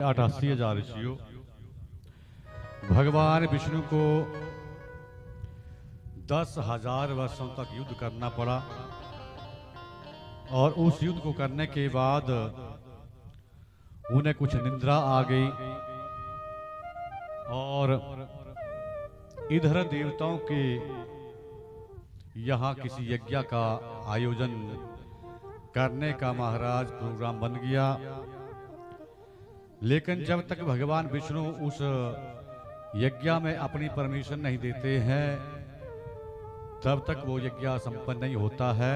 88,000 ऋषियों भगवान विष्णु को 10,000 वर्षों तक युद्ध करना पड़ा और उस युद्ध को करने के बाद उन्हें कुछ निंद्रा आ गई और इधर देवताओं के यहाँ किसी यज्ञ का आयोजन करने का महाराज प्रोग्राम बन गया। लेकिन जब तक भगवान विष्णु उस यज्ञ में अपनी परमिशन नहीं देते हैं तब तक वो यज्ञ संपन्न नहीं होता है।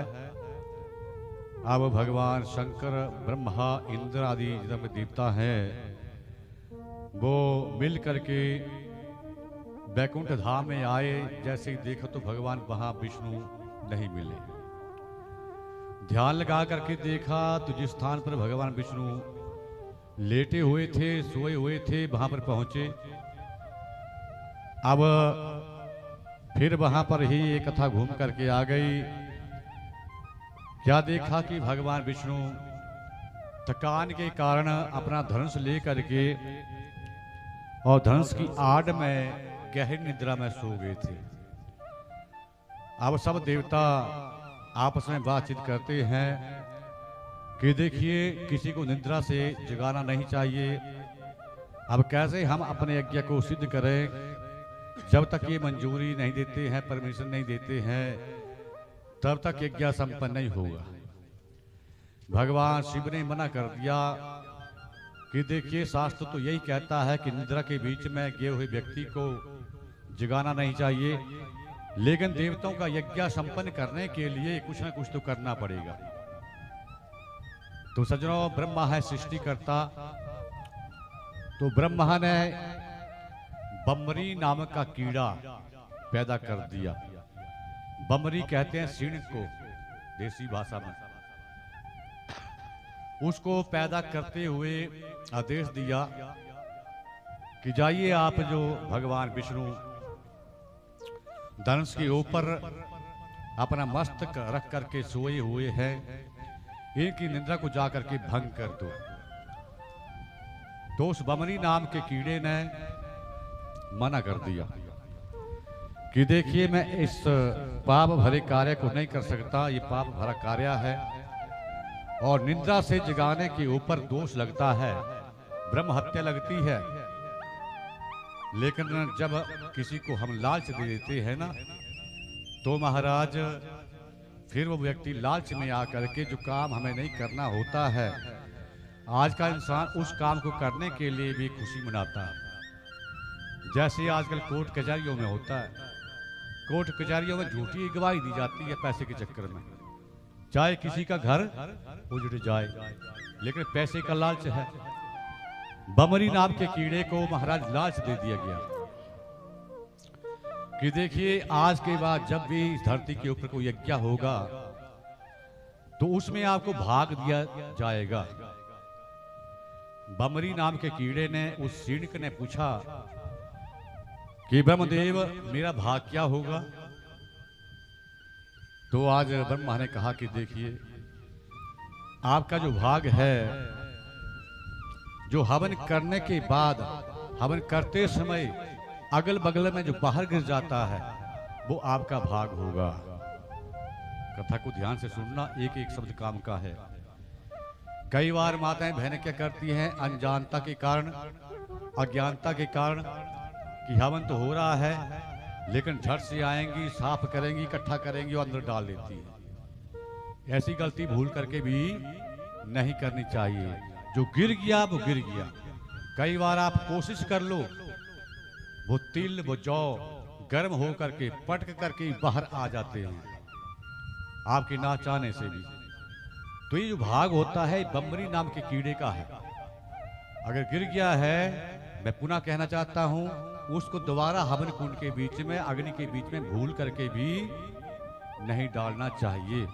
अब भगवान शंकर, ब्रह्मा, इंद्र आदि जितने देवता हैं वो मिल करके बैकुंठ धाम में आए। जैसे ही देखा तो भगवान वहां विष्णु नहीं मिले। ध्यान लगा करके देखा तो जिस स्थान पर भगवान विष्णु लेटे हुए थे, सोए हुए थे, वहां पर पहुंचे। अब फिर वहां पर ही ये कथा घूम करके आ गई। क्या देखा कि भगवान विष्णु थकान के कारण अपना धनुष ले करके और धनुष की आड़ में गहरी निद्रा में सो गए थे। अब सब देवता आपस में बातचीत करते हैं कि देखिए किसी को निद्रा से जगाना नहीं चाहिए। अब कैसे हम अपने यज्ञ को सिद्ध करें जब तक ये मंजूरी नहीं देते हैं, परमिशन नहीं देते हैं, तब तक यज्ञ संपन्न नहीं होगा। भगवान शिव ने मना कर दिया कि देखिए शास्त्र तो यही कहता है कि निद्रा के बीच में गए हुए व्यक्ति को जगाना नहीं चाहिए, लेकिन देवताओं का यज्ञ संपन्न करने के लिए कुछ न कुछ तो करना पड़ेगा। तो सज्जनों, ब्रह्मा है सृष्टिकर्ता। तो ब्रह्मा ने बमरी नामक का कीड़ा पैदा कर दिया। बमरी कहते हैं सीण को देसी भाषा में। उसको पैदा करते हुए आदेश दिया कि जाइए आप जो भगवान विष्णु धनुष के ऊपर अपना मस्तक रख करके सोए हुए हैं, इनकी निद्रा को जाकर के भंग कर दो। तो उस बमरी नाम के कीड़े ने मना कर दिया कि देखिए मैं इस पाप भरे कार्य को नहीं कर सकता, ये पाप भरा कार्य है और निद्रा से जगाने के ऊपर दोष लगता है, ब्रह्म हत्या लगती है। लेकिन जब किसी को हम लालच दे देते हैं ना, तो महाराज फिर वो व्यक्ति लालच में आकर के जो काम हमें नहीं करना होता है, आज का इंसान उस काम को करने के लिए भी खुशी मनाता है। जैसे आजकल कोर्ट कचहरियों में होता है, कोर्ट कचहरियों में झूठी गवाही दी जाती है पैसे के चक्कर में, चाहे किसी का घर उजड़ जाए, लेकिन पैसे का लालच है। बमरी नाम के कीड़े को महाराज लालच दे दिया गया कि देखिए आज के बाद जब भी इस धरती के ऊपर कोई यज्ञ होगा तो उसमें आपको भाग दिया जाएगा। बमरी नाम के कीड़े ने उस सीणक ने पूछा कि ब्रह्मदेव मेरा भाग क्या होगा। तो आज ब्रह्मा ने कहा कि देखिए आपका जो भाग है, जो हवन करने के बाद हवन करते समय अगल बगल में जो बाहर गिर जाता है वो आपका भाग होगा। कथा को ध्यान से सुनना, एक एक शब्द काम का है। कई बार माताएं बहनें क्या करती हैं, अनजानता के कारण, अज्ञानता के कारण कि हवन तो हो रहा है, लेकिन झट से आएंगी, साफ करेंगी, इकट्ठा करेंगी और अंदर डाल देती है। ऐसी गलती भूल करके भी नहीं करनी चाहिए। जो गिर गया वो गिर गया। कई बार आप कोशिश कर लो, वो तिल वो जौ गर्म हो करके पटक करके बाहर आ जाते हैं आपके ना चाहने से भी। तो ये जो भाग होता है बमरी नाम के कीड़े का है। अगर गिर गया है, मैं पुनः कहना चाहता हूं, उसको दोबारा हवन कुंड के बीच में, अग्नि के बीच में भूल करके भी नहीं डालना चाहिए।